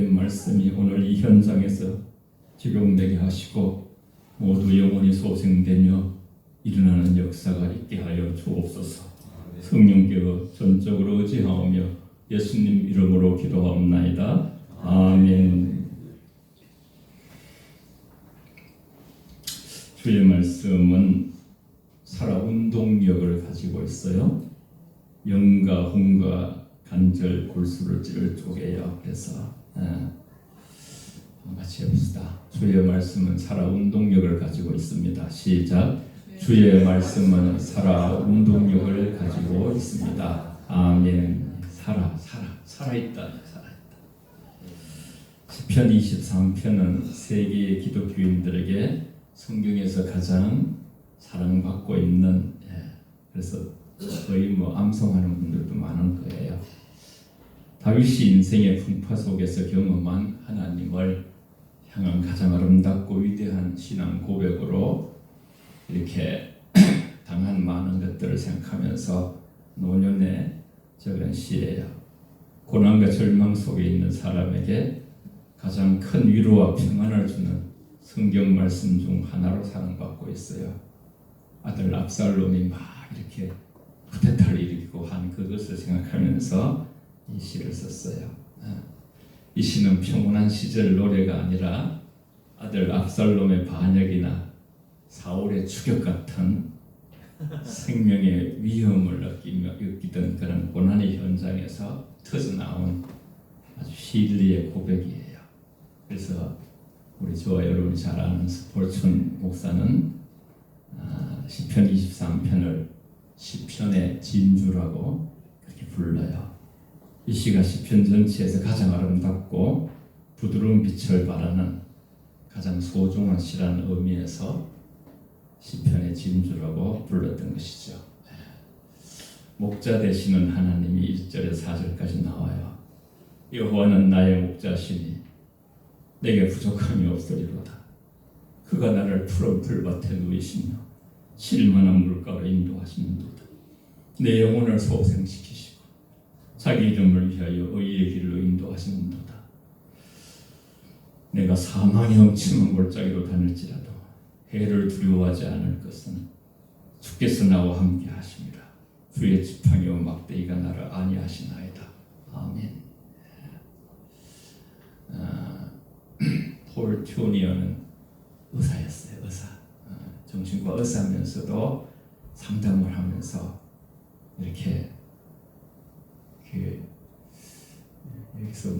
말씀이 오늘 이 현장에서 적용되게 하시고 모두 영혼이 소생되며 일어나는 역사가 있게 하여 주옵소서. 성령께서 전적으로 의지하오며 예수님 이름으로 기도하옵나이다. 아멘. 주의 말씀은 살아운동력을 가지고 있어요. 영과 홍과 간절 골수를 찌를 쪼개요. 그래서 같이 해봅시다. 주의 말씀은 살아운동력을 가지고 있습니다. 시작. 주의 말씀은 살아운동력을 가지고 있습니다. 아멘. 살아있다. 시편 23편은 세계의 기독교인들에게 성경에서 가장 사랑받고 있는, 그래서 거의 암송하는 분들도 많은 거예요. 다윗이 인생의 풍파 속에서 경험한 하나님을 향한 가장 아름답고 위대한 신앙 고백으로 이렇게 당한 많은 것들을 생각하면서 노년에 적은 시예요. 고난과 절망 속에 있는 사람에게 가장 큰 위로와 평안을 주는 성경 말씀 중 하나로 사랑받고 있어요. 아들 압살롬이 막 이렇게 쿠데타를 일으키고 한 그것을 생각하면서 이 시를 썼어요. 이 시는 평온한 시절 노래가 아니라 아들 압살롬의 반역이나 사울의 추격 같은 생명의 위험을 느끼던 그런 고난의 현장에서 터져나온 아주 시들리의 고백이에요. 그래서 우리 저와 여러분이 잘 아는 스폴춘 목사는 시편 23편을 시편의 진주라고 그렇게 불러요. 이 시가 시편 전체에서 가장 아름답고 부드러운 빛을 발하는 가장 소중한 시라는 의미에서 시편의 진주라고 불렀던 것이죠. 목자 되시는 하나님이 1절에서 4절까지 나와요. 여호와는 나의 목자시니 내게 부족함이 없으리로다. 그가 나를 푸른 풀밭에 누이시며 쉴만한 물가로 인도하시는도다. 내 영혼을 소생시키시고 자기 이름을 위하여 의의 길로 인도하시는도다. 내가 사망의 엄침한 골짜기로 다닐지라도 해를 두려워하지 않을 것은 주께서 나와 함께 하심이라. 주의 지팡이와 막대기가 나를 안위하시나이다. 아멘. 폴 튜니어는 의사였어요. 정신과 의사면서도 상담을 하면서 이렇게 여기서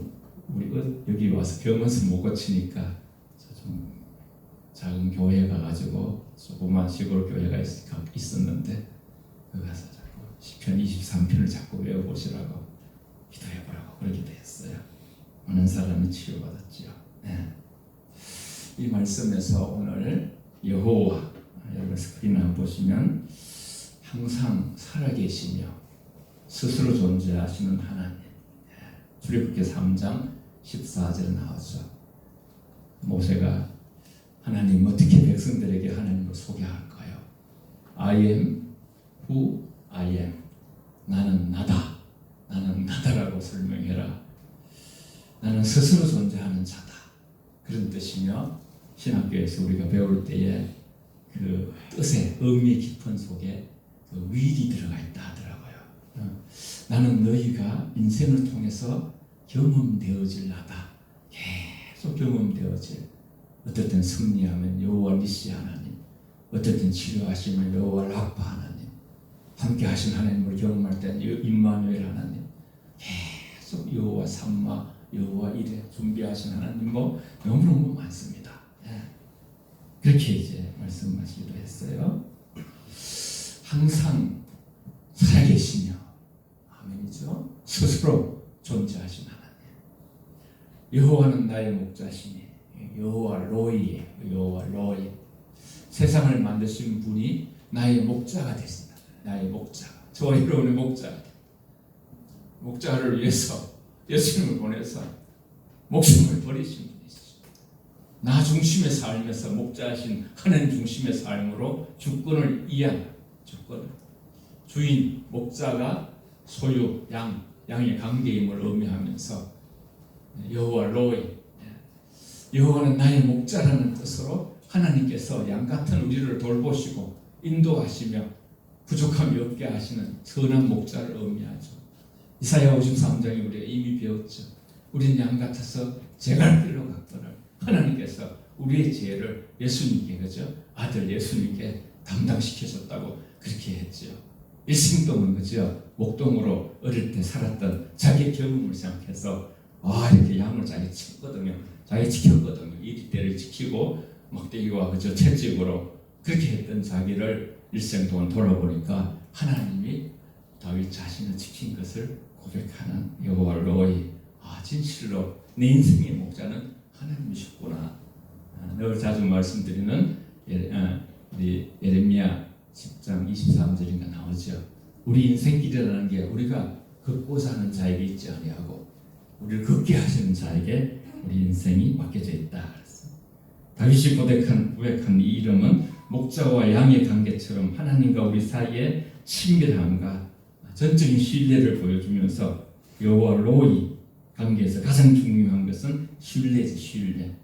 우리 여기 와서 병원에서 못 고치니까 좀 작은 교회에 가가지고 조그만 시골 교회가 있었는데 거기 가서 자꾸 시편 23편을 자꾸 외워보시라고 기도해보라고 그렇게 됐어요. 많은 사람이 치유받았지요. 이 말씀에서 오늘 여호와, 여러분 스크린을 한번 보시면 항상 살아계시며 스스로 존재하시는 하나님, 출애굽기 3장 14절 나오죠. 모세가 하나님 어떻게 백성들에게 하나님을 소개할까요? I am who I am. 나는 나다라고 설명해라. 나는 스스로 존재하는 자다. 그런 뜻이며 신학교에서 우리가 배울 때에 그 뜻의 의미 깊은 속에 그 위리 들어가 있다 하더라고요. 나는 너희가 인생을 통해서 경험되어질 나다. 계속 경험되어질. 어떻든 승리하면 여호와 니시 하나님, 어떻든 치료하시면 여호와 라파 하나님, 함께 하신 하나님을 경험할 때는 임마누엘 하나님, 계속 여호와 삼마, 여호와 이레 준비하신 하나님 너무너무 많습니다. 그렇게 이제 말씀하시기도 했어요. 항상 살아계시며 아멘이죠. 스스로 존재하신 하나님. 여호와는 나의 목자시니 여호와 로이예요. 여호와 로이. 세상을 만드신 분이 나의 목자가 됐습니다. 나의 목자가. 저와 여러분의 목자가. 목자를 위해서 예수님을 보내서 목숨을 버리신 분이시죠. 나 중심의 삶에서 목자하신 하나님 중심의 삶으로 주권을 이해한 주권을. 주인, 목자가 소유, 양의 관계임을 의미하면서 여호와 로이, 여호와는 나의 목자라는 뜻으로 하나님께서 양 같은 우리를 돌보시고 인도하시며 부족함이 없게 하시는 선한 목자를 의미하죠. 이사야 53장에 우리가 이미 배웠죠. 우리는 양 같아서 제갈 필요가 없거늘 하나님께서 우리의 죄를 예수님께, 그죠? 아들 예수님께 담당시켜줬다고 그렇게 했죠. 일생 동안, 그죠? 목동으로 어릴 때 살았던 자기 경험을 생각해서 이렇게 양을 자기 지켰거든요. 자기 지켰거든요. 이리때를 지키고 막대기와 그저 채찍으로 그렇게 했던 자기를 일생 동안 돌아보니까 하나님이 다윗 자신을 지킨 것을 고백하는 여호와 로이. 진실로 내 인생의 목자는 하나님이셨구나. 늘 자주 말씀드리는 우리 예레미야 10장 23절인가 나오죠. 우리 인생길이라는 게 우리가 걷고자 하는 자에게 있지 아니하고 우리를 걷게 하시는 자에게 우리 인생이 맡겨져 있다. 다윗이 고백한 이 이름은 목자와 양의 관계처럼 하나님과 우리 사이의 친밀함과 전적인 신뢰를 보여주면서 여호와 로이 관계에서 가장 중요한 것은 신뢰지, 신뢰.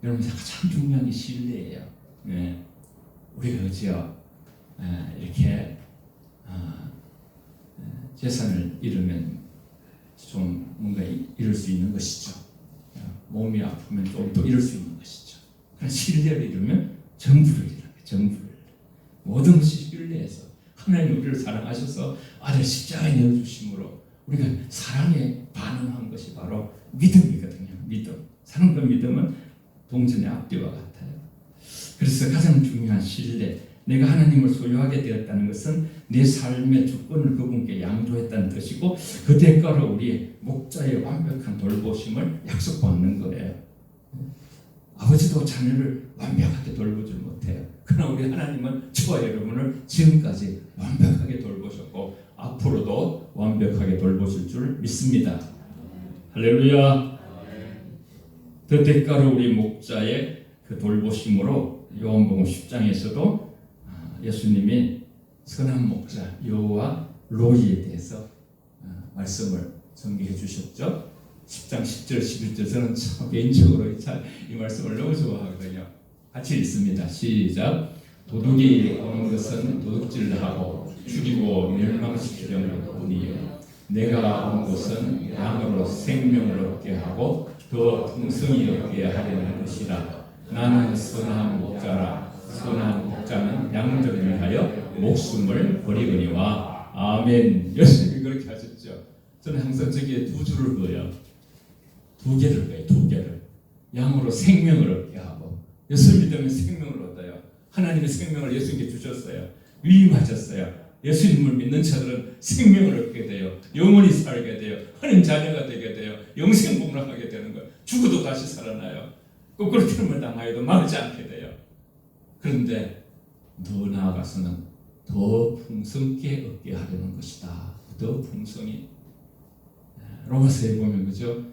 여러분, 가장 중요한 게 신뢰예요. 우리가 그죠? 이렇게 재산을 잃으면 좀 뭔가 잃을 수 있는 것이죠. 몸이 아프면 좀 또 잃을 수 있는 것이죠. 그러나 신뢰를 잃으면 전부를 잃어요. 전부를. 모든 것이 신뢰해서 하나님 우리를 사랑하셔서 아들 십자가에 내어주심으로 우리가 사랑에 반응한 것이 바로 믿음이거든요. 믿음. 사랑과 믿음은 동전의 앞뒤와 같아요. 그래서 가장 중요한 신뢰. 내가 하나님을 소유하게 되었다는 것은 내 삶의 주권을 그분께 양도했다는 뜻이고 그 대가로 우리의 목자의 완벽한 돌보심을 약속받는 거예요. 아버지도 자녀를 완벽하게 돌보지 못해요. 그러나 우리 하나님은 저와 여러분을 지금까지 완벽하게 돌보셨고 앞으로도 완벽하게 돌보실 줄 믿습니다. 할렐루야. 그 대가로 우리 목자의 그 돌보심으로 요한복음 10장에서도 예수님이 선한 목자 여호와 로이에 대해서 말씀을 전개해 주셨죠. 10장 10절 11절 저는 참 개인적으로 이 말씀을 너무 좋아하거든요. 같이 읽습니다. 시작. 도둑이 오는 것은 도둑질을 하고 죽이고 멸망시키려는 뿐이요 내가 온 것은 양으로 생명을 얻게 하고 더 풍성히 얻게 하려는 것이라. 나는 선한 목자라. 선한 목자는 양들을 위하여 목숨을 버리거니와. 아멘. 예수님이 그렇게 하셨죠. 저는 항상 저기에 두 줄을 그어요. 두 개를. 양으로 생명을 얻게 하고. 예수 믿으면 생명을 얻어요. 하나님의 생명을 예수님께 주셨어요. 위임하셨어요. 예수님을 믿는 자들은 생명을 얻게 돼요. 영원히 살게 돼요. 하나님 자녀가 되게 돼요. 영생 복락하게 되는 거예요. 죽어도 다시 살아나요. 거꾸로 틀림을 당하여도 망하지 않게 돼요. 그런데 더 나아가서는 더 풍성케 얻게 하려는 것이다. 더 풍성히. 로마서에 보면 그죠?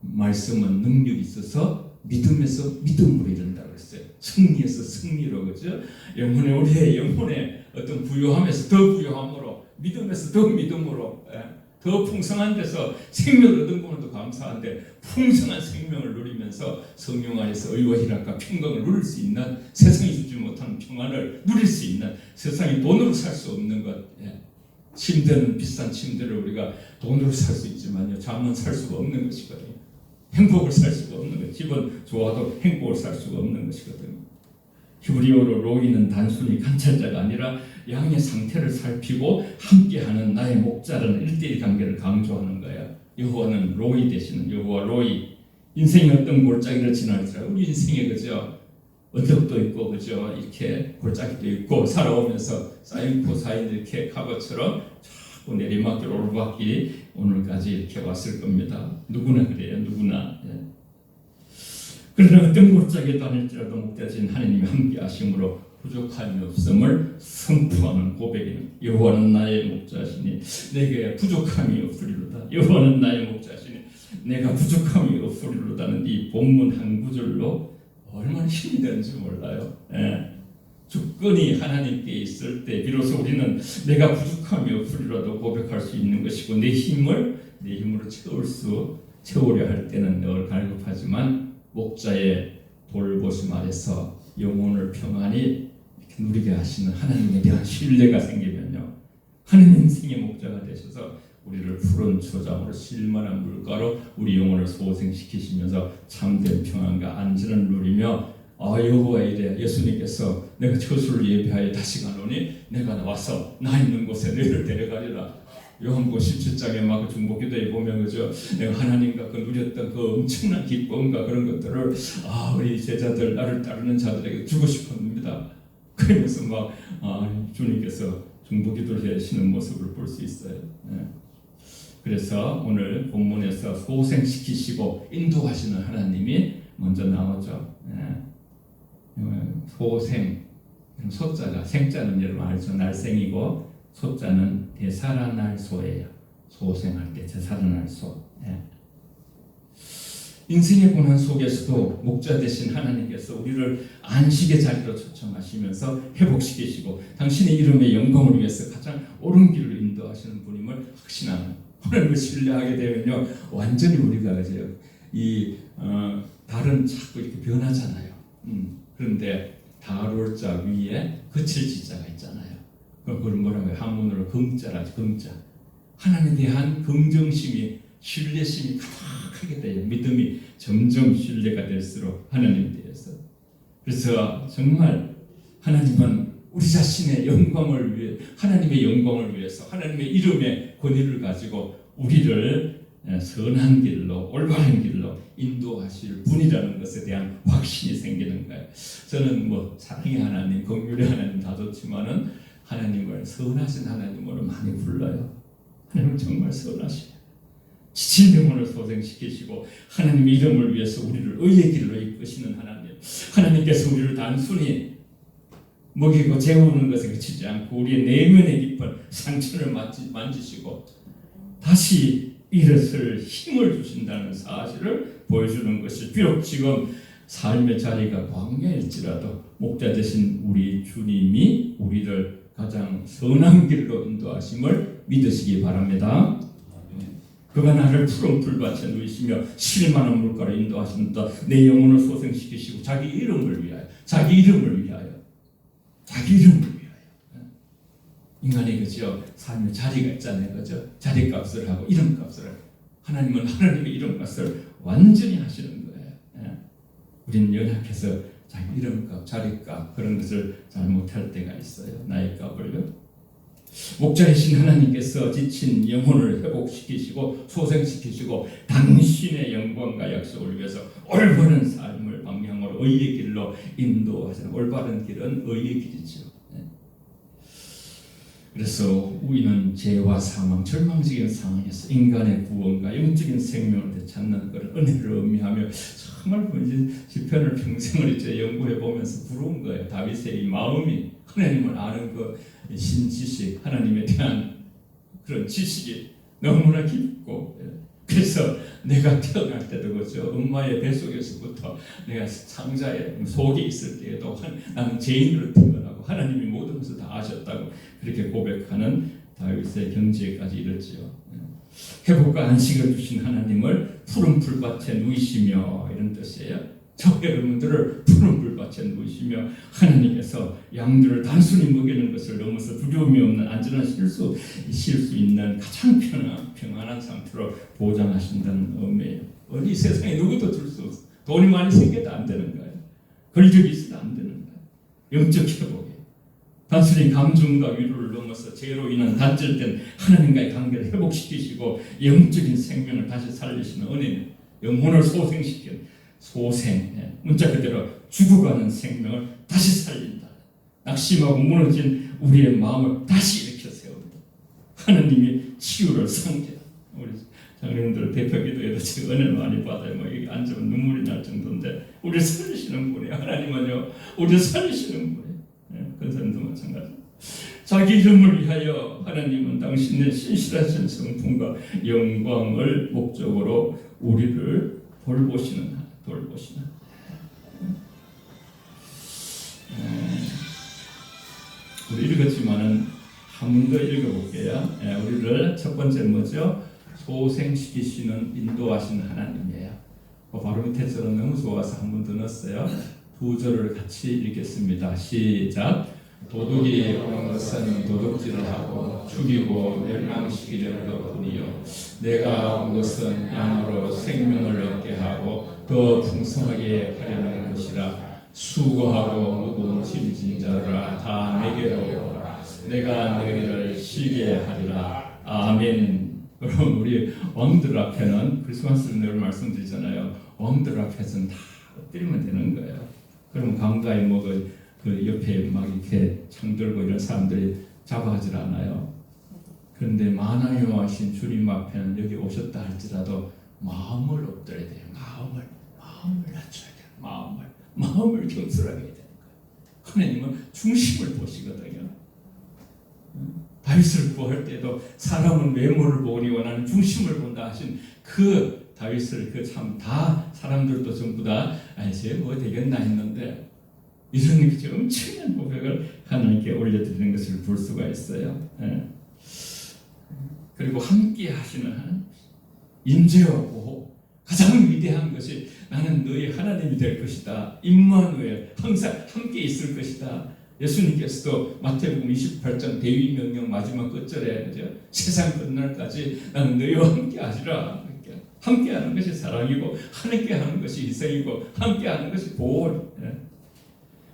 말씀은 능력이 있어서 믿음에서 믿음으로 이른다고 했어요. 승리에서 승리로, 그죠? 우리의 영혼의 어떤 부요함에서 더 부요함으로, 믿음에서 더 믿음으로, 더 풍성한 데서 생명을 얻은 것도 감사한데 풍성한 생명을 누리면서 성령 안에서 의와 희락과 평강을 누릴 수 있는, 세상이 주지 못하는 평안을 누릴 수 있는, 세상이 돈으로 살 수 없는 것. 침대는 비싼 침대를 우리가 돈으로 살 수 있지만요, 잠은 살 수가 없는 것이거든요. 행복을 살 수가 없는 것. 집은 좋아도 행복을 살 수가 없는 것이거든요. 히브리어로 로이는 단순히 관찰자가 아니라 양의 상태를 살피고 함께하는 나의 목자라는 1:1 관계를 강조하는 거예요. 여호와는 로이 되시는 여호와 로이. 인생의 어떤 골짜기를 지날지라도 우리 인생에 그죠? 언덕도 있고 그죠? 이렇게 골짜기도 있고 살아오면서 쌓인 이렇게 카버처럼 자꾸 내리막길 오르막길이 오늘까지 이렇게 왔을 겁니다. 누구나 그래요. 누구나. 그러나 어떤 골짜기에 다닐지라도 목자신 하나님이 함께 하심으로 부족함이 없음을 선포하는 고백이는 여호와는 나의 목자시니 내게 부족함이 없으리로다. 여호와는 나의 목자시니 내가 부족함이 없으리로다는 이 본문 한 구절로 얼마나 힘이 되는지 몰라요. 주권이 하나님께 있을 때 비로소 우리는 내가 부족함이 없으리라도 고백할 수 있는 것이고 내 힘으로 채울 수 채우려 할 때는 늘 갈급하지만 목자의 돌보심 아래서 영혼을 평안히 이렇게 누리게 하시는 하나님에 대한 신뢰가 생기면요, 하나님 인생의 목자가 되셔서 우리를 푸른 초장으로 실만한 물가로 우리 영혼을 소생시키시면서 참된 평안과 안전을 누리며, 여호와 이래 예수님께서 내가 처소를 예비하여 다시 가노니 내가 와서 나 있는 곳에 너희를 데려가리라. 요한복음 17장에 막 중보기도에 보면 그죠, 내가 하나님과 그 누렸던 그 엄청난 기쁨과 그런 것들을 우리 제자들 나를 따르는 자들에게 주고 싶습니다. 그러면서 막 주님께서 중보기도를 하시는 모습을 볼 수 있어요. 그래서 오늘 본문에서 소생시키시고 인도하시는 하나님이 먼저 나오죠. 소생, 소자가, 생자는 여러분 알죠? 날생이고 소자는 되살아날 소예요. 소생할 때 되살아날 소. 인생의 고난 속에서도 목자 되신 하나님께서 우리를 안식의 자리로 초청하시면서 회복시키시고 당신의 이름의 영광을 위해서 가장 옳은 길로 인도하시는 분임을 확신하는, 하나님을 신뢰하게 되면요, 완전히 우리가 이 달은 자꾸 이렇게 변하잖아요. 그런데 다룰 자 위에 거칠 지자가 있잖아요. 그걸 뭐라고 해요? 한문으로 긍자라죠. 긍자. 하나님에 대한 긍정심이, 신뢰심이 가득하게 돼요. 믿음이 점점 신뢰가 될수록 하나님에 대해서. 그래서 정말 하나님은 우리 자신의 영광을 위해, 하나님의 영광을 위해서 하나님의 이름의 권위를 가지고 우리를 선한 길로, 올바른 길로 인도하실 분이라는 것에 대한 확신이 생기는 거예요. 저는 사랑의 하나님, 긍휼의 하나님 다 좋지만은 하나님을 선하신 하나님으로 많이 불러요. 하나님은 정말 선하시고 지친 영혼을 소생시키시고 하나님의 이름을 위해서 우리를 의의 길로 이끄시는 하나님. 하나님께서 우리를 단순히 먹이고 재우는 것에 그치지 않고 우리의 내면에 깊은 상처를 만지시고 다시 일어설 힘을 주신다는 사실을 보여주는 것이, 비록 지금 삶의 자리가 광야일지라도 목자 되신 우리 주님이 우리를 가장 선한 길로 인도하심을 믿으시기 바랍니다. 그가 나를 푸른 풀밭에 누이시며 실만한 물가로 인도하신다. 내 영혼을 소생시키시고 자기 이름을 위하여, 자기 이름을 위하여, 자기 이름을 위하여. 인간이 그죠, 삶의 자리가 있잖아요, 그죠? 자리값을 하고 이름값을 하고, 하나님은 하나님의 이름값을 완전히 하시는 거예요. 우리는 연약해서 자기 이름값, 자리값 그런 것을 잘 못할 때가 있어요. 나의 값을요. 목자이신 하나님께서 지친 영혼을 회복시키시고 소생시키시고 당신의 영광과 약속을 위해서 올바른 삶을 방향으로 의의 길로 인도하시는, 올바른 길은 의의 길이죠. 그래서 우리는 죄와 사망, 절망적인 상황에서 인간의 구원과 영적인 생명을 되찾는 그런 은혜를 의미하며, 정말 시편을 평생을 연구해 보면서 부러운 거예요. 다윗의 이 마음이, 하나님을 아는 그 신지식, 하나님에 대한 그런 지식이 너무나 깊고, 그래서 내가 태어날 때도 그렇죠. 엄마의 뱃속에서부터 내가 상자에 속에 있을 때에도 나는 죄인으로 태어나고 하나님이 모든 것을 다 아셨다고 그렇게 고백하는 다윗의 경지에까지 이르지요. 회복과 안식을 주신 하나님을 푸른 풀밭에 누이시며, 이런 뜻이에요. 저 여러분들을 푸른 풀밭에 누이시며 하나님께서 양들을 단순히 먹이는 것을 넘어서 두려움이 없는 안전한 쉴 수 있는 가장 평안한 상태로 보장하신다는 의미예요. 어디 세상에 누구도 줄 수 없어. 돈이 많이 생겨도 안 되는 거예요. 권력이 있어도 안 되는 거예요. 영적 회복에 단순히 감정과 위로를 넘어서 죄로 인한 단절된 하나님과의 관계를 회복시키시고 영적인 생명을 다시 살리시는 은혜는 영혼을 소생시키는 소생, 문자 그대로 죽어가는 생명을 다시 살린다. 낙심하고 무너진 우리의 마음을 다시 일으켜 세운다. 하나님이 치유를 상대한다. 우리 장로님들 대표기도에도 지금 은혜를 많이 받아요. 여기 앉으면 눈물이 날 정도인데 우리 살리시는 분이에요. 하나님은요, 우리 살리시는 분이에요. 권사님도 마찬가지. 자기 이름을 위하여 하나님은 당신의 신실하신 성품과 영광을 목적으로 우리를 돌보시는. 우리 읽었지만은 한 번 더 읽어볼게요. 우리를 첫 번째 뭐죠? 소생시키시는 인도하신 하나님이에요. 바로 밑에 저는 너무 좋아서 한 번 더 넣었어요. 두 절을 같이 읽겠습니다. 시작. 도둑이 오는 것은 도둑질을 하고 죽이고 멸망시키려는 뿐이요 내가 온 것은 양으로 생명을 얻게 하고 더 풍성하게 하려는 것이라. 수고하고 무거운 짐진 자들아 다 내게로 오라. 내가 너희를 쉬게 하리라. 아멘. 그럼 우리 왕들 앞에는 크리스마스 늘 말씀드리잖아요. 왕들 앞에서는 다 엎드리면 되는 거예요. 그럼 강가에 그 옆에 막 이렇게 창 들고 이런 사람들이 잡아가질 않아요. 그런데 만왕의 왕이신 주님 앞에는 여기 오셨다 할지라도 마음을 엎드려야 돼요. 마음을 낮춰야 돼요. 마음을 겸손하게 해야 되는 거예요. 하나님은 중심을 보시거든요. 다윗을 구할 때도 사람은 외모를 보거니 나는 중심을 본다 하신 그 다윗을 그 참 다 사람들도 전부 다 쟤 뭐 되겠나 했는데 이런 엄청난 고백을 하나님께 올려드리는 것을 볼 수가 있어요. 그리고 함께 하시는 하나님, 임재와 보호, 가장 위대한 것이 나는 너희 하나님이 될 것이다. 임마누엘, 항상 함께 있을 것이다. 예수님께서도 마태복음 28장 대위 명령 마지막 끝절에 그죠? 세상 끝날까지 나는 너희와 함께 하시라. 함께 하는 것이 사랑이고 함께 하는 것이 희생이고 함께 하는 것이 보호.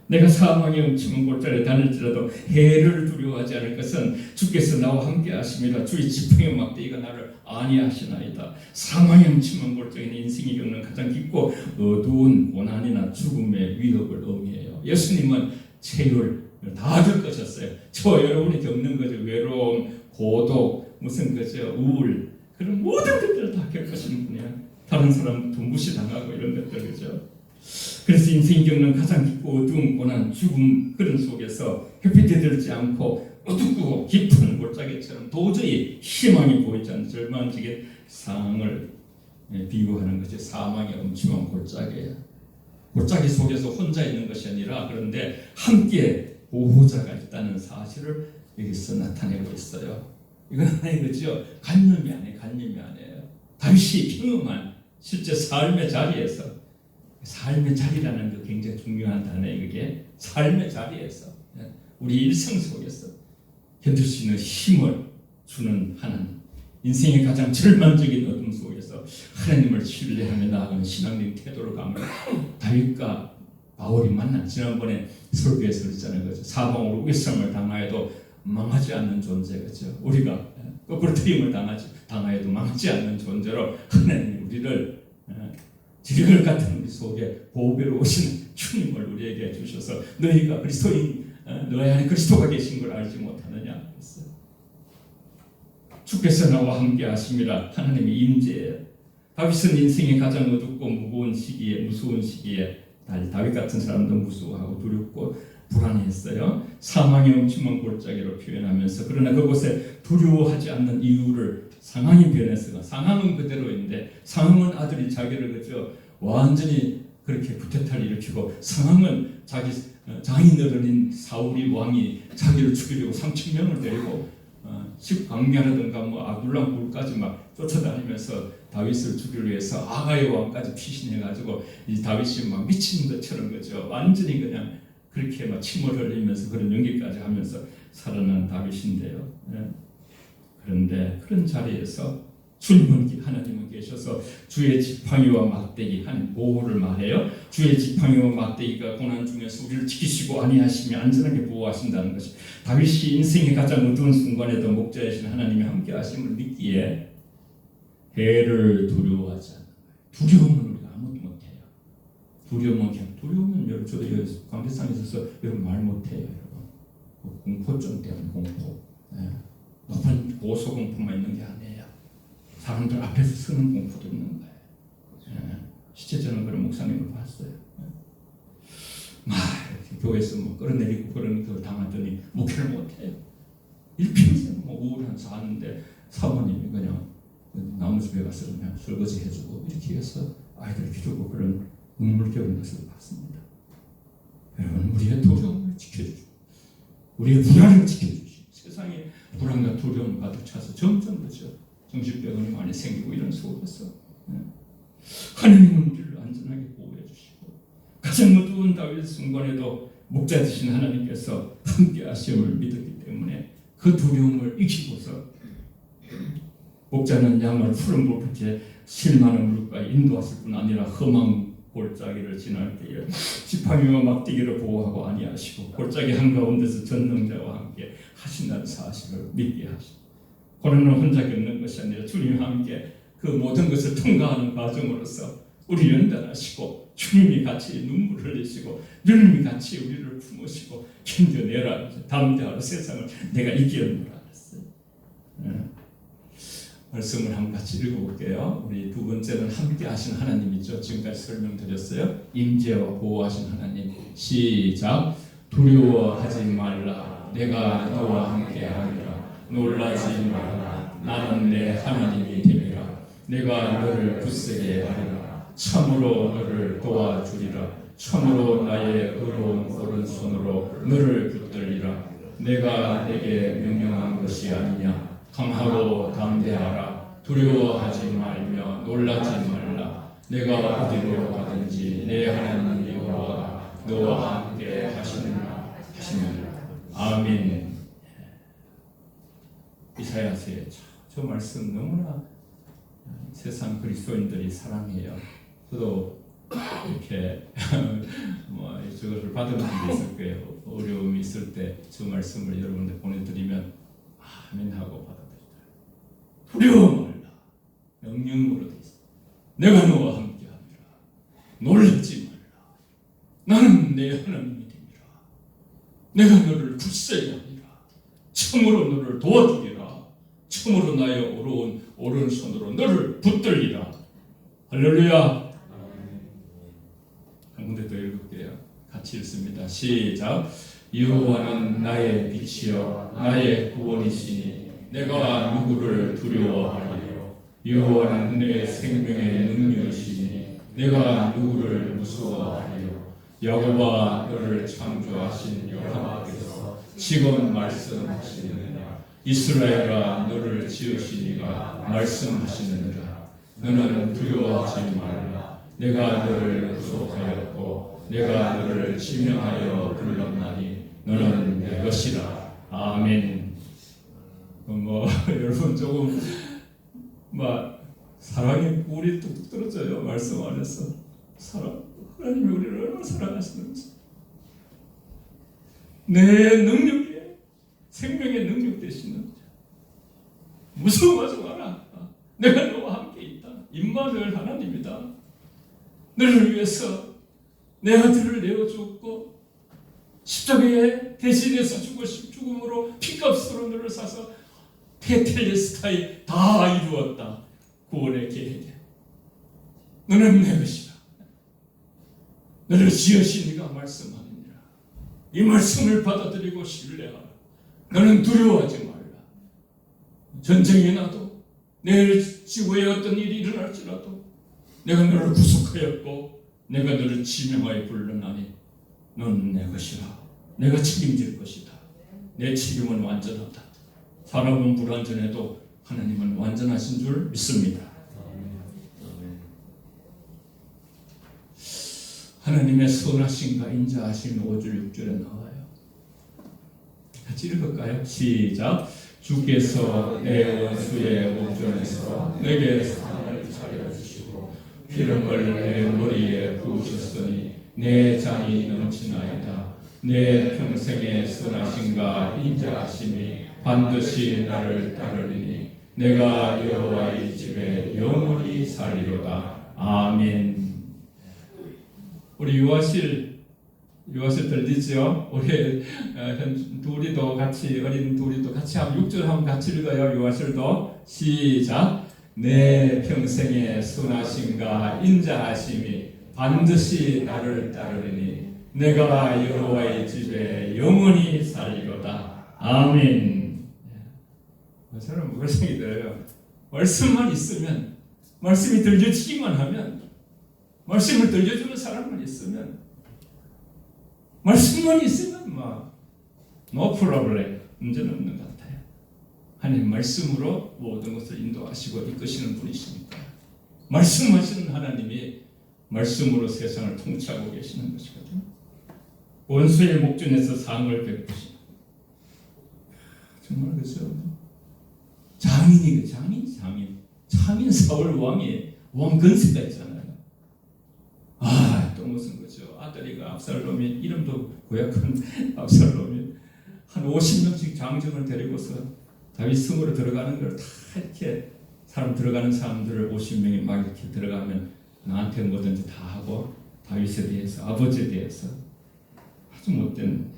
내가 사망의 음침한 골짜기에 다닐지라도 해를 두려워하지 않을 것은 주께서 나와 함께 하심이라. 주의 지팡이와 막대기가 나를 안위하시나이다. 사망의 음침한 골짜기는 인생이 겪는 가장 깊고 어두운 고난이나 죽음의 위협을 의미해요. 예수님은 체율 다 겪으셨어요. 저 여러분이 겪는 거죠. 외로움, 고독, 무슨 거죠, 우울, 그런 모든 것들을 다 겪으시는 분이에요. 다른 사람부터 무시당하고 이런 것들 그죠. 그래서 인생이 겪는 가장 깊고 어두운 고난, 죽음 그런 속에서 햇빛이 들지 않고 어둡고 깊은 골짜기처럼 도저히 희망이 보이지 않는 절망적인 상황을 비유하는 것이 사망의 음침한 골짜기예요. 골짜기 속에서 혼자 있는 것이 아니라 그런데 함께 보호자가 있다는 사실을 여기서 나타내고 있어요. 이건 하나의 거죠. 간념이 아니에요. 다윗이 경험한 실제 삶의 자리에서, 삶의 자리라는 게 굉장히 중요한 단어예요. 그게 삶의 자리에서 우리 일생 속에서 견딜 수 있는 힘을 주는 하나님, 인생의 가장 절망적인 어둠 속에서 하나님을 신뢰하며 나아가는 신앙적인 태도를 가면 다윗과 바울이 만난 지난번에 설교에서 그랬잖아요. 그죠? 사방으로 위성을 당하여도 망하지 않는 존재 그죠? 우리가 거꾸로 트림을 당하여도 망하지 않는 존재로 하나님이 우리를 지리걸 같은 우리 속에 보배로 오시는 주님을 우리에게 주셔서 너희가 그리스도인 너희 안에 그리스도가 계신 걸 알지 못하느냐 했어요. 주께서 나와 함께 하심이라. 하나님의 임재예요. 다윗은 인생의 가장 어둡고 무서운 시기에 다윗 같은 사람도 무서워하고 두렵고 불안했어요. 사망의 음침한 골짜기로 표현하면서 그러나 그곳에 두려워하지 않는 이유를 상황이 변했어요. 상황은 그대로인데 상황은 아들이 자기를 그저 완전히 그렇게 구태타를 일으키고 상황은 자기 장인어른인 사울이 왕이 자기를 죽이려고 3,000명을 데리고 집 광야라든가 아둘람 굴까지 막 쫓아다니면서 다윗을 죽이기 위해서 아가의 왕까지 피신해가지고 이 다윗이 막 미친 것처럼 그죠. 완전히 그냥 그렇게 막 침을 흘리면서 그런 연기까지 하면서 살아난 다윗인데요. 그런데 그런 자리에서 주님은 하나님은 계셔서 주의 지팡이와 막대기 하는 보호를 말해요. 주의 지팡이와 막대기가 고난 중에서 우리를 지키시고 안위하시며 안전하게 보호하신다는 것이 다윗이 인생의 가장 어두운 순간에도 목자이신 하나님이 함께 하심을 믿기에 해를 두려워하지 않는 거예요. 두려움은 우리가 아무도 못해요. 두려움은 여러분 저도 광대상에 있어서 여러분 말 못해요. 여러분 공포증 때문에 공포. 높은 고소공포만 있는 게 아니에요. 사람들 앞에서 서는 공포도 있는 거예요. 실제 저는 그런 목사님을 봤어요. 막 교회에서 끌어내리고 그런 걸 당하더니 목회를 못해요. 일평생 우울한 사는데 사모님이 그냥 나무집에 가서 그냥 설거지 해주고 이렇게 해서 아이들 기르고 그런 눈물겨운 것을 봤습니다. 여러분 우리의 두려움을 지켜주시고 우리의 불안을 지켜주시고 세상에 불안과 두려움 가득 차서 점점 그죠. 정신병원이 많이 생기고 이런 속에서 하나님은 우리를 안전하게 보호해 주시고 가장 어두운 다윗 순간에도 목자 되신 하나님께서 함께 하심을 믿었기 때문에 그 두려움을 이기고서 목자는 양을 푸른 물끝에 실만한 물가에 인도하실 뿐 아니라 험한 골짜기를 지날 때에 지팡이와 막대기를 보호하고 아니하시고 골짜기 한가운데서 전능자와 함께 하신다는 사실을 믿게 하시고 고난을 혼자 겪는 것이 아니라 주님과 함께 그 모든 것을 통과하는 과정으로서 우리 연단하시고 주님이 같이 눈물을 흘리시고 주님이 같이 우리를 품으시고 견뎌내라 담대하라 세상을 내가 이겨내라 했어요. 말씀을 한번 같이 읽어볼게요. 우리 두 번째는 함께 하신 하나님이죠. 지금까지 설명드렸어요. 임재와 보호하신 하나님. 시작. 두려워하지 말라. 내가 너와 함께 하리라. 놀라지 말라. 나는 내 하나님이 됨이라. 내가 너를 굳세게 하리라. 참으로 너를 도와주리라. 참으로 나의 의로운 오른손으로 너를 붙들리라. 내가 내게 명령한 것이 아니냐. 강하고 담대하라. 두려워하지 말며 놀라지 말라. 내가 어디로 가든지 내 하나님 여호와가 너와 함께 하시느니라. 아멘. 이사야서의 저 말씀 너무나 세상 그리스도인들이 사랑해요. 저도 이렇게 저것을 받은 분도 있을 거예요. 어려움이 있을 때 저 말씀을 여러분들 보내드리면 아멘 하고 받아들이더라고요. 두려워 말라. 명령으로 돼 있어. 내가 너와 함께하리라. 놀라지 말라. 나는 내 하나님이 됨이라. 내가 너를 굳세게 하리라. 참으로 너를 도와주리라. 참으로 나의 어려운 오른손으로 너를 붙들리라. 할렐루야. 한 군데 더 읽을게요. 같이 읽습니다. 시작. 여호와는 나의 빛이요 나의 구원이시니 내가 누구를 두려워하리요. 여호와는 내 생명의 능력이시니 내가 누구를 무서워하리요. 여호와 너를 창조하신 여호와께서 지금 말씀하시느니라. 이스라엘아 너를 지으시니가 말씀하시느니라. 너는 두려워하지 말라. 내가 너를 구속하였고 내가 너를 지명하여 불렀나니 너는 내 것이라. 아멘. 여러분 조금 사랑의 꿀이 뚝뚝 떨어져요. 말씀 안에서 하나님이 우리를 얼마나 사랑하시는지. 내 능력에 생명의 능력 되시는 무서워하지 마라. 내가 너와 함께 있다. 임마누엘 하나님이다. 너를 위해서 내 아들을 내어주었고 십자가에 대신해서 죽음으로 피값으로 너를 사서 테텔레스타이 다 이루었다. 구원의 계획에 너는 내 것이다. 너를 지으신 이가 말씀하느니라. 이 말씀을 받아들이고 신뢰하라. 너는 두려워하지 말라. 전쟁이 나도 내 지구에 어떤 일이 일어날지라도 내가 너를 구속하였고 내가 너를 지명하여 불렀나니 너는 내 것이라. 내가 책임질 것이다. 내 책임은 완전하다. 사람은 불완전해도 하나님은 완전하신 줄 믿습니다. 하나님의 선하심과 인자하심 5절 6절에 나와요. 같이 읽을까요? 시작. 주께서 내 원수의 목전에서 내게 상을 차려주시고 기름을 내 머리에 부으셨으니 내 잔이 넘치나이다. 내 평생의 선하심과 인자하심이 반드시 나를 따르리니 내가 여호와의 집에 영원히 살리로다. 아멘. 우리 유아실 들리죠? 우리 둘이도 같이 어린 둘이도 같이 한번 6절 한번 같이 읽어요. 유아실도 시작. 내 평생의 선하심과 인자하심이 반드시 나를 따르리니 내가 여호와의 집에 영원히 살리로다. 아멘. 저는 뭐가 생각이 들어요. 말씀만 있으면, 말씀이 들려지기만 하면, 말씀을 들려주는 사람만 있으면, 말씀만 있으면 no problem, 문제는 없는 것 같아요. 하나님 말씀으로 모든 것을 인도하시고 이끄시는 분이십니다. 말씀하시는 하나님이 말씀으로 세상을 통치하고 계시는 것이거든요. 원수의 목전에서 상을 베푸시는, 정말 그죠? 장인이 장인 사울 왕이 왕 근세가 있잖아요. 또 무슨 거죠? 아들이가 압살롬이, 이름도 고약한 압살롬이 한 50명씩 장정을 데리고서 다윗 성으로 들어가는 걸 다 이렇게 들어가는 사람들을 50명이 막 이렇게 들어가면 나한테 뭐든지 다 하고, 다윗에 대해서, 아버지에 대해서 아주 못된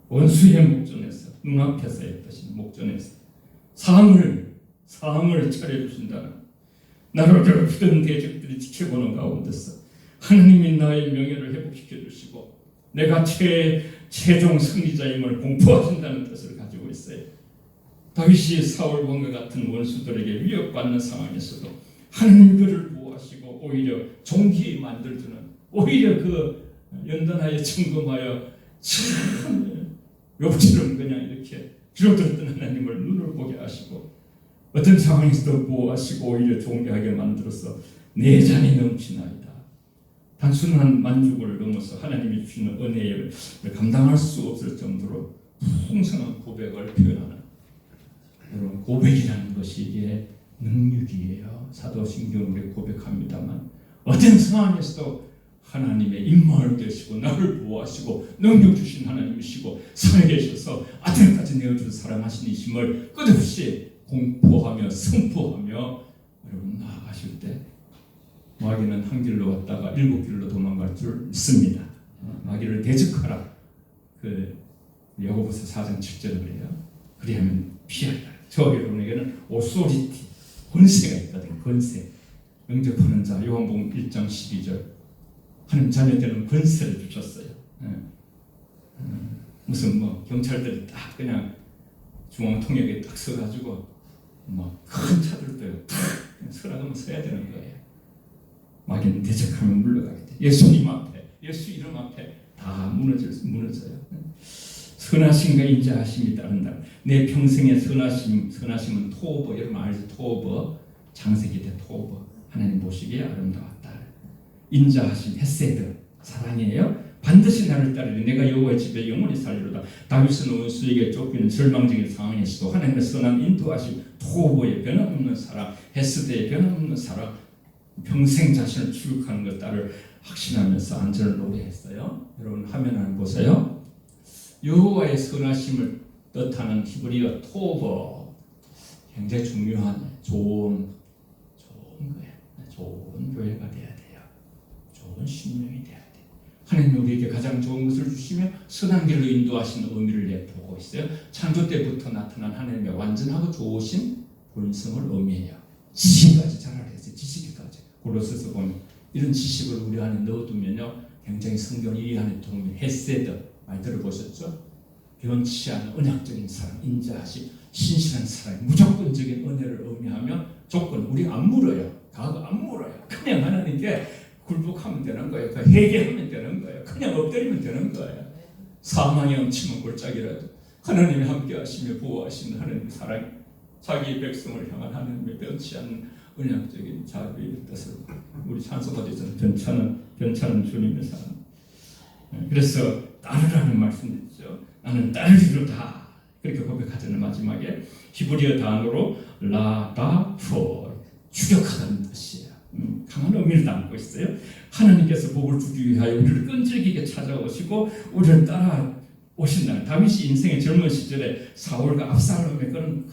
원수의 목전에서, 눈앞에서 했듯이 목전에서 상을 차려주신다는, 나를 괴롭히던 대적들이 지켜보는 가운데서 하나님이 나의 명예를 회복시켜 주시고 내가 최종 승리자임을 공포하신다는 뜻을 가지고 있어요. 다윗이 사울 왕과 같은 원수들에게 위협받는 상황에서도 하나님 그를 보호하시고 오히려 존귀히 만들주는, 오히려 그 연단하여 점검하여 참 욥처럼 그냥 이렇게 줄어들었던 하나님을 눈을 보게 하시고 어떤 상황에서도 보호하시고 오히려 존귀하게 만들어서 내 잔이 넘치나이다. 단순한 만족을 넘어서 하나님이 주시는 은혜를 감당할 수 없을 정도로 풍성한 고백을 표현하는, 여러분, 고백이라는 것이 이게 능력이에요. 사도신경 우리 고백합니다만 어떤 상황에서도 하나님의 임마을 되시고 나를 보호하시고 능력 주신 하나님이시고 살아계셔서 아들까지 내어주는 사랑하신 이심을 끝없이 공포하며 선포하며 여러분 나아가실 때 마귀는 한 길로 왔다가 7길로 도망갈 줄 믿습니다. 마귀를 대적하라. 그 야고보서 4장 7절을 그래요. 그리하면 피하라. 저 여러분에게는 오소리티, 권세가 있거든요. 권세. 영접하는 자, 요한복음 1장 12절. 하나님 자녀들은 권세를 주셨어요. 무슨 경찰들이 딱 그냥 중앙통역에 딱 서가지고 큰 차들도요 딱 서라가면 서야 되는 거예요. 마귀는 대적하면 물러가게 돼. 예수님 앞에, 예수 이름 앞에 다 무너져요. 선하심과 인자하심이 따른다. 내 평생의 선하심은 토버, 여러분 알죠? 토버, 창세기대 토버, 하나님 보시기에 아름다웠다. 인자하심, 헤세드, 사랑이에요. 반드시 나를 따르리. 내가 여호와의 집에 영원히 살리로다. 다윗은 원수에게 쫓기는 절망적인 상황에서도 하나님의 선한 인도하심, 토보의 변함없는 사랑, 헤세드의 변함없는 사랑, 평생 자신을 추격하는 것 따를 확신하면서 안전을 노래했어요. 여러분 화면 한번 보세요. 여호와의 선하심을 뜻하는 히브리어 토버, 굉장히 중요한 좋은 거예요. 좋은 교회가 돼야 돼요. 좋은 신명이 돼야 돼요. 하나님 우리에게 가장 좋은 것을 주시며 선한 길로 인도하시는 의미를 내포하고 있어요. 창조 때부터 나타난 하나님의 완전하고 좋으신 본성을 의미해요. 지식까지 자라야 돼요. 지식까지. 골로새서 보면 이런 지식을 우리 안에 넣어두면요, 굉장히 성경 이 안에 도움이. 헤세드 많이 들어보셨죠? 변치 않은 언약적인 사랑, 인자하심, 신실한 사랑, 무조건적인 은혜를 의미하며 조건, 우리 안 물어요. 과거 안 물어요. 그냥 하나님께 굴복하면 되는 거예요. 회개하면 되는 거예요. 그냥 엎드리면 되는 거예요. 사망이 엄침한 골짜기라도 하나님이 함께 하시며 보호하시는 하나님의 사랑, 자기 백성을 향한 하나님의 변치 않는 언약적인 자비의 뜻을 우리 찬송가 되잖아요. 변찮은 주님의 사랑. 그래서 따르라는 말씀이죠. 나는 따르리로다. 그렇게 고백하잖아요. 마지막에 히브리어 단어로 라다포, 추격하다는 뜻이에요. 강한 의미를 담고 있어요. 하나님께서 복을 주기 위하여 우리를 끈질기게 찾아오시고 우리를 따라 오신다는, 다윗이 인생의 젊은 시절에 사울과 압살롬의 그런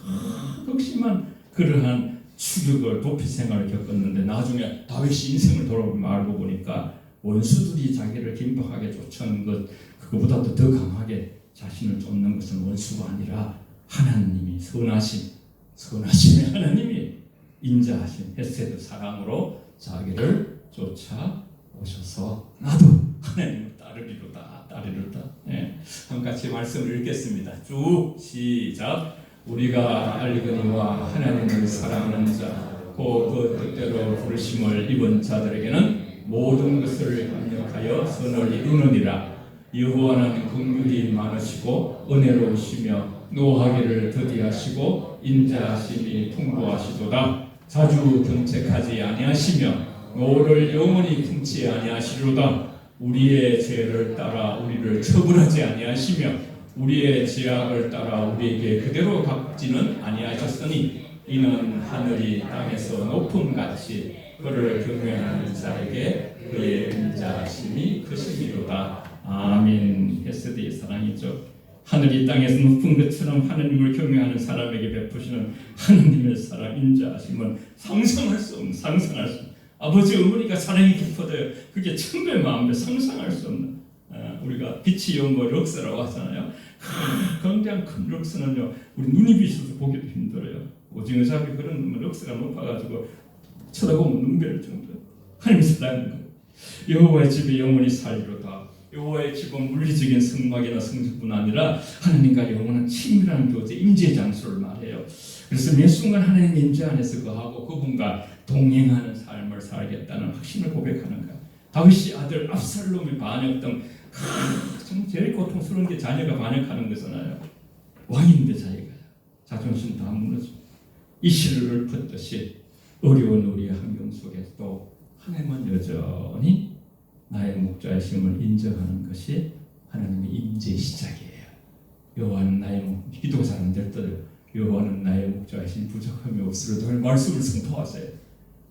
극심한 그러한 추격을, 도피 생활을 겪었는데 나중에 다윗이 인생을 돌아보고 알고 보니까 원수들이 자기를 긴박하게 쫓아오는 것, 그거보다도 더 강하게 자신을 쫓는 것은 원수가 아니라 하나님이 선하심의 하나님이 인자하신 헤세드 사랑으로 자기를 쫓아오셔서 나도 하나님을 따르리로다. 네. 한번 같이 말씀을 읽겠습니다. 쭉 시작. 우리가 알거니와 하나님을 사랑하는 자, 곧 그 뜻대로 부르심을 입은 자들에게는 모든 것을 협력하여 선을 이루느니라. 여호와는 긍휼이 많으시고 은혜로우시며 노하기를 더디하시고 인자하심이 풍부하시도다. 자주 정책하지 아니하시며 노를 영원히 품지 아니하시로다. 우리의 죄를 따라 우리를 처벌하지 아니하시며 우리의 죄악을 따라 우리에게 그대로 갚지는 아니하셨으니 이는 하늘이 땅에서 높음같이 그를 경외하는 자에게 그의 인자하심이 크심이로다. 아멘. 헤세드의 사랑이죠. 하늘이 땅에서 높은 것처럼 하느님을 경외하는 사람에게 베푸시는 하느님의 사랑, 인자하심은 상상할 수 없는, 상상할 수 없는, 아버지 어머니가 사랑이 깊어져요. 그게 천배 만배 상상할 수 없는, 우리가 빛이 연고 럭스라고 하잖아요. 굉장히 큰 럭스는요, 우리 눈이 비쳐서 보기도 힘들어요. 오징어 잡이 그런 럭스가 높아가지고 쳐다보면 눈 베릴 정도예요. 하나님이 사랑하는 거예요. 여호와의 집에 영원히 살리로다. 여호와의 집은 물리적인 성막이나 성전뿐 아니라 하나님과 영원한 친밀한 교제, 임재 장소를 말해요. 그래서 매 순간 하나님 임재 안에서 거하고 그분과 동행하는 삶을 살겠다는 확신을 고백하는 거야. 다윗이 아들 압살롬이 반역던 제일 고통스러운 게 자녀가 반역하는 거잖아요. 왕인데 자기가 자존심 다 무너져. 이실을 읊었듯이 어려운 우리의 환경 속에서도 하나님은 여전히 나의 목자이심을 인정하는 것이 하나님의 임재의 시작이에요. 여호와는 나의 기도가 잘 안 될 때도 여호와는 나의 목자이심 부족함이 없으리로다 말씀을 선포하세요.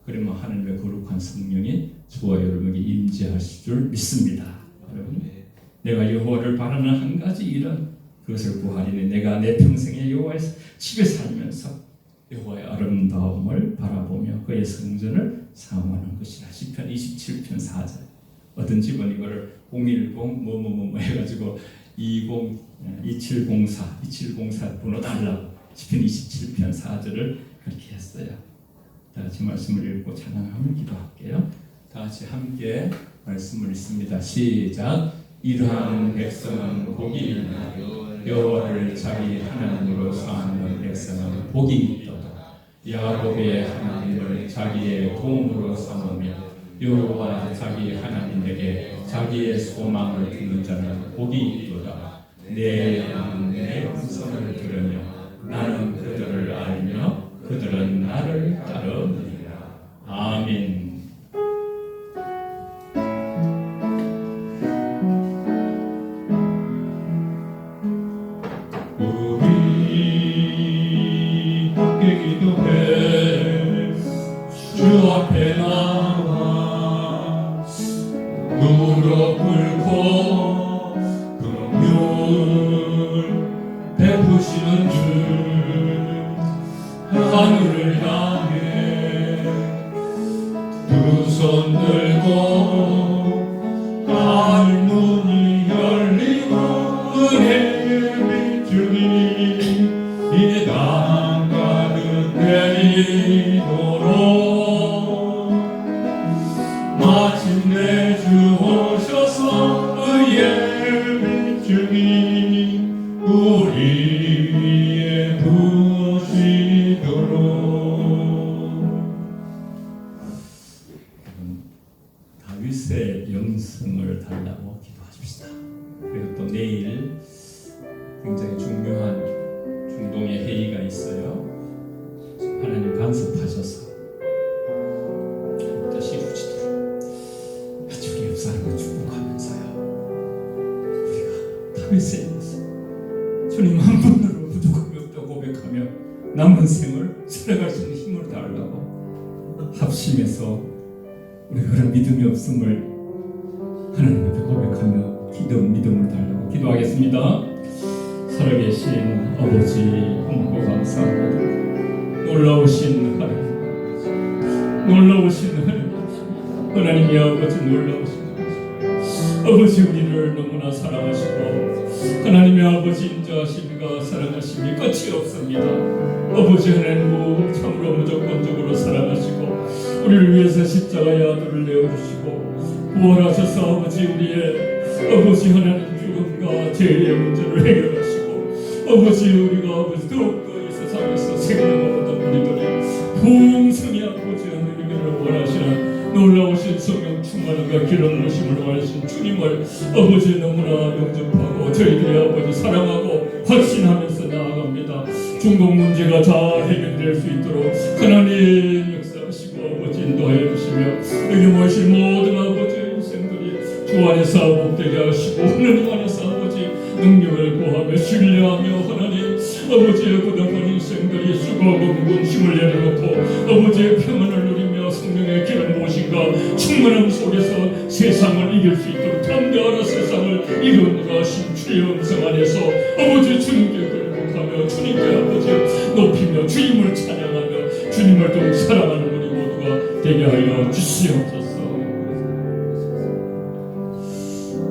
그러면 하나님의 거룩한 성령이 저와 여러분에게 임재하실 줄 믿습니다. 여러분, 내가 여호와를 바라는 한 가지 일은 그것을 구하리니 내가 내 평생에 여호와의 집에 살면서 여호와의 아름다움을 바라보며 그의 성전을 사모하는 것이라. 시편 27편 4절. 어떤 집은 이거를 010 뭐뭐뭐 해가지고 2704 번호 달라고 시편 27편 4절을 그렇게 했어요. 다 같이 말씀을 읽고 찬양하며 기도할게요. 다 같이 함께 말씀을 읽습니다. 시작. 이러한 백성은 복이 있나요? 여호와를 자기 하나님으로 삼는 백성은 복이 있도다. 야곱의 하나님을 자기의 도움으로 삼으며 여호와 자기 하나님에게 자기의 소망을 두는 자는 복이 있도다. 내 양은 내 음성을 들으며 나는 그들을 알며 그들은 나를 따르느니라. 아멘. 우리 함께 기도해. 주 앞에 나와 무릎 꿇고 긍휼 베푸시는 주 하늘을 향해 두 손 들고 하늘 문이 열리고 은혜의 빛이 이 땅 가득 내리도록 마침내 주 오셔서 의의 빛이 우리 위에 부으시도록. 다윗의 영성을 달라고 기도하십시다. 그리고 또 내일 굉장히 중요한 중동의 회의가 있어요. 하나님 간섭하셔서 뜻이 이루어지도록 우리 옆 사람을 축복하면서요. 우리가 다윗의 영성, 주님 한 분으로 부족함이 없다고 고백하며 남은 생을 살아갈 수 있는 힘을 달라고 합심해서 우리가 그런 믿음이 없음을 하나님 앞에 고백하며 믿음을 달라고 기도하겠습니다. 살아계신 아버지 고맙고 감사합니다. 놀라우신 하나님, 놀라우신 하나님이 아버지, 놀라우신 아버지, 우리를 너무나 사랑하시고 하나님의 아버지 인자하심과 사랑하심이 끝이 없습니다. 아버지 하나님 참으로 무조건적으로 사랑하시고 우리를 위해서 십자가의 아들을 내어주시고 부활하셔서 아버지 우리의 아버지 하나님 죽음과 죄의 문제를 해결하시고 아버지 우리가 아버지 더욱더 이 세상에서 생명을 얻은 우리들이 풍성히 아버지 하나님을 원하시는 놀라우신 성령 충만함과 기름 부으심을 원하시는 주님을 아버지 너무나 영접하고 저희들이 아버지 사랑하고 확신하면서 나아갑니다. 중동 문제가 잘 해결될 수 있도록 하나님 역사하시고 아버지 인도하여 주시며 여기 모이신 모든 아버지의 인생들이 주 안에서 복되게 하시고 하나님 안에서 아버지 능력을 구하며 신뢰하며 하나님 아버지의 고단한 인생들이 수고하고 무거운 힘을 내려놓고 아버지의 평안을 누리며 생명의 길은 무엇인가 충만함 속에서 세상을 이길 수 있도록 담대하라 세상을 이루는가 하신 주의 음성 안에서 아버지 주님께 굴복하며 주님께 아버지 높이며 주님을 찬양하며 주님을 더욱 사랑하는 우리 모두가 되게 하여 주시옵소서.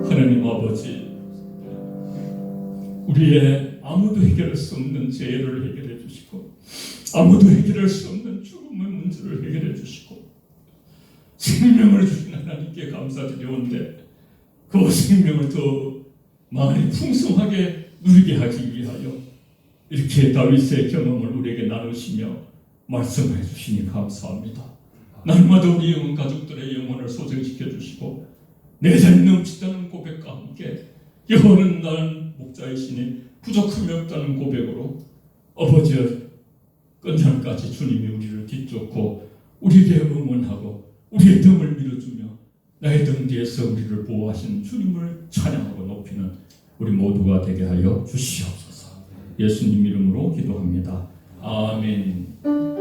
하나님 아버지, 우리의 아무도 해결할 수 없는 죄를 해결해 주시고 아무도 해결할 수 없는 죽음의 문제를 해결해 주시고 생명을 주신 하나님께 감사드리온데 그 생명을 더 많이 풍성하게 누리게 하기 위하여 이렇게 다윗의 경험을 우리에게 나누시며 말씀해 주시니 감사합니다. 날마다 우리 영혼 가족들의 영혼을 소생시켜 주시고 내 자리 넘치다는 고백과 함께 여호와는 나는 목자이시니 부족함이 없다는 고백으로 아버지의 끝날까지 주님이 우리를 뒤쫓고 우리에게 응원하고 우리의 등을 밀어주며 나의 등 뒤에서 우리를 보호하시는 주님을 찬양하고 높이는 우리 모두가 되게 하여 주시옵소서. 예수님 이름으로 기도합니다. 아멘.